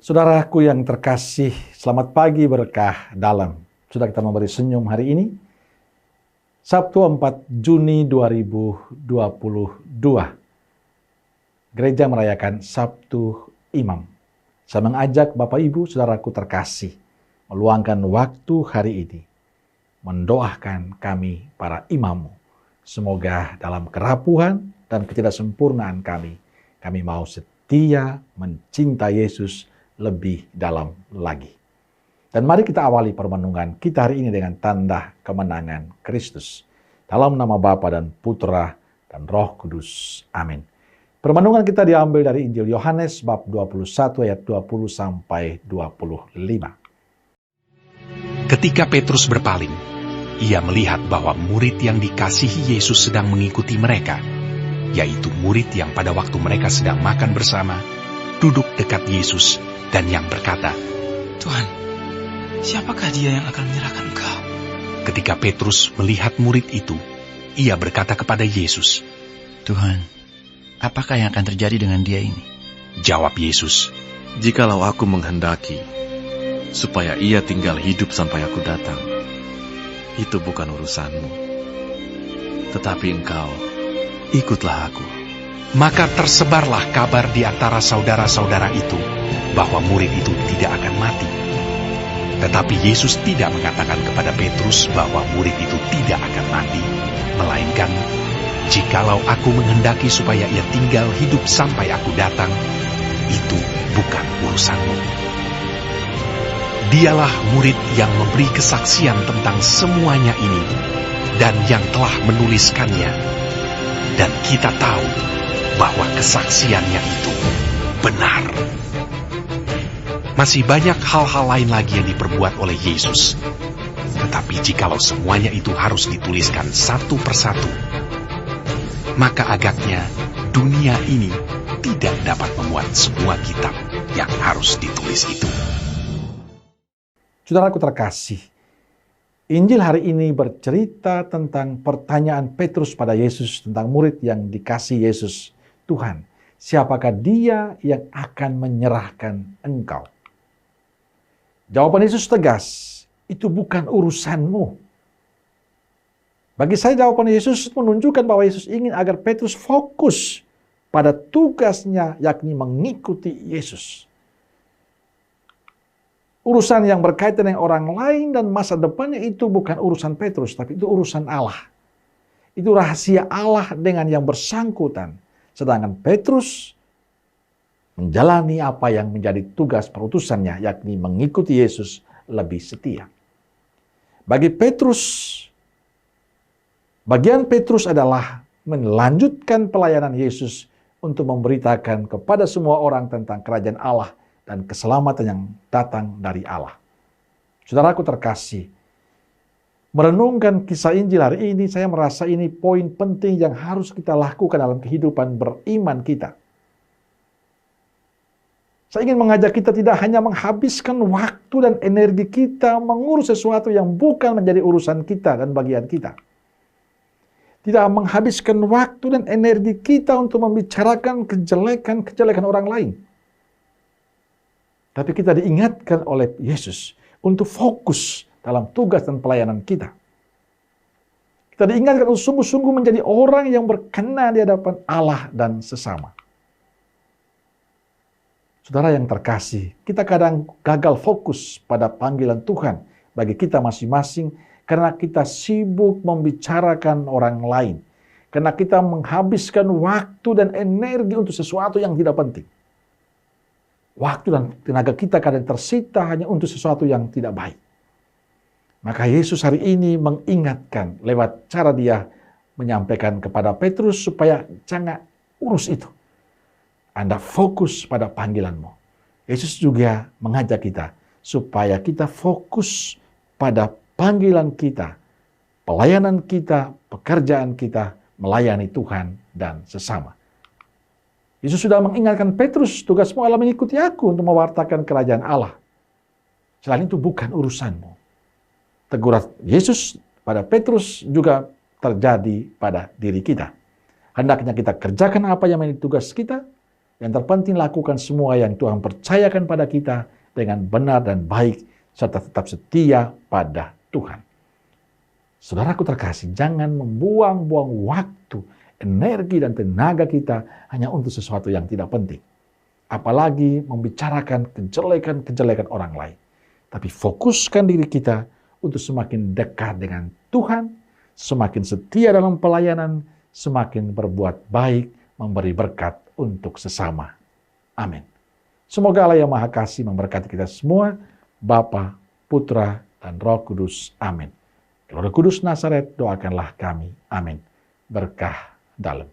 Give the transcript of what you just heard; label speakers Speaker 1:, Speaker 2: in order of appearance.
Speaker 1: Saudaraku yang terkasih, selamat pagi berkah dalam. Sudah kita memberi senyum hari ini, Sabtu 4 Juni 2022. Gereja merayakan Sabtu Imam. Saya mengajak Bapak Ibu, saudaraku terkasih, meluangkan waktu hari ini, mendoakan kami para imam. Semoga dalam kerapuhan dan ketidaksempurnaan kami mau setia mencintai Yesus lebih dalam lagi. Dan mari kita awali permenungan kita hari ini dengan tanda kemenangan Kristus. Dalam nama Bapa dan Putra dan Roh Kudus. Amin. Permenungan kita diambil dari Injil Yohanes bab 21 ayat 20 sampai 25.
Speaker 2: Ketika Petrus berpaling, ia melihat bahwa murid yang dikasihi Yesus sedang mengikuti mereka, yaitu murid yang pada waktu mereka sedang makan bersama, duduk dekat Yesus dan yang berkata,
Speaker 3: "Tuhan, siapakah dia yang akan menyerahkan Engkau?"
Speaker 2: Ketika Petrus melihat murid itu, ia berkata kepada Yesus,
Speaker 3: "Tuhan, apakah yang akan terjadi dengan dia ini?"
Speaker 2: Jawab Yesus,
Speaker 4: "Jikalau aku menghendaki supaya ia tinggal hidup sampai aku datang, itu bukan urusanmu. Tetapi engkau, ikutlah aku."
Speaker 2: Maka tersebarlah kabar di antara saudara-saudara itu bahwa murid itu tidak akan mati. Tetapi Yesus tidak mengatakan kepada Petrus bahwa murid itu tidak akan mati, melainkan, "Jikalau aku menghendaki supaya ia tinggal hidup sampai aku datang, itu bukan urusanmu." Dialah murid yang memberi kesaksian tentang semuanya ini dan yang telah menuliskannya. Dan kita tahu bahwa kesaksiannya itu benar. Masih banyak hal-hal lain lagi yang diperbuat oleh Yesus. Tetapi jikalau semuanya itu harus dituliskan satu persatu, maka agaknya dunia ini tidak dapat memuat semua kitab yang harus ditulis itu.
Speaker 1: Saudaraku terkasih, Injil hari ini bercerita tentang pertanyaan Petrus pada Yesus tentang murid yang dikasihi Yesus. "Tuhan, siapakah dia yang akan menyerahkan Engkau?" Jawaban Yesus tegas, "Itu bukan urusanmu." Bagi saya jawaban Yesus menunjukkan bahwa Yesus ingin agar Petrus fokus pada tugasnya, yakni mengikuti Yesus. Urusan yang berkaitan dengan orang lain dan masa depannya itu bukan urusan Petrus, tapi itu urusan Allah. Itu rahasia Allah dengan yang bersangkutan. Sedangkan Petrus menjalani apa yang menjadi tugas perutusannya, yakni mengikuti Yesus lebih setia. Bagi Petrus, bagian Petrus adalah melanjutkan pelayanan Yesus untuk memberitakan kepada semua orang tentang kerajaan Allah dan keselamatan yang datang dari Allah. Saudaraku terkasih, merenungkan kisah Injil hari ini, saya merasa ini poin penting yang harus kita lakukan dalam kehidupan beriman kita. Saya ingin mengajak kita tidak hanya menghabiskan waktu dan energi kita mengurus sesuatu yang bukan menjadi urusan kita dan bagian kita. Tidak menghabiskan waktu dan energi kita untuk membicarakan kejelekan orang lain. Tapi kita diingatkan oleh Yesus untuk fokus dalam tugas dan pelayanan kita. Kita diingatkan untuk sungguh-sungguh menjadi orang yang berkenan di hadapan Allah dan sesama. Saudara yang terkasih, kita kadang gagal fokus pada panggilan Tuhan bagi kita masing-masing karena kita sibuk membicarakan orang lain. Karena kita menghabiskan waktu dan energi untuk sesuatu yang tidak penting. Waktu dan tenaga kita kadang tersita hanya untuk sesuatu yang tidak baik. Maka Yesus hari ini mengingatkan lewat cara dia menyampaikan kepada Petrus supaya jangan urus itu. Anda fokus pada panggilanmu. Yesus juga mengajak kita supaya kita fokus pada panggilan kita, pelayanan kita, pekerjaan kita, melayani Tuhan dan sesama. Yesus sudah mengingatkan Petrus, "Tugasmu adalah mengikuti aku untuk mewartakan kerajaan Allah. Selain itu bukan urusanmu." Teguran Yesus pada Petrus juga terjadi pada diri kita. Hendaknya kita kerjakan apa yang menjadi tugas kita, Yang terpenting lakukan semua yang Tuhan percayakan pada kita dengan benar dan baik, serta tetap setia pada Tuhan. Saudaraku terkasih, jangan membuang-buang waktu, energi, dan tenaga kita hanya untuk sesuatu yang tidak penting. Apalagi membicarakan kejelekan-kejelekan orang lain. Tapi fokuskan diri kita untuk semakin dekat dengan Tuhan, semakin setia dalam pelayanan, semakin berbuat baik, memberi berkat untuk sesama. Amin. Semoga Allah yang Maha Kasih memberkati kita semua, Bapa, Putra, dan Roh Kudus. Amin. Roh Kudus Nazaret, doakanlah kami. Amin. Berkah dalam.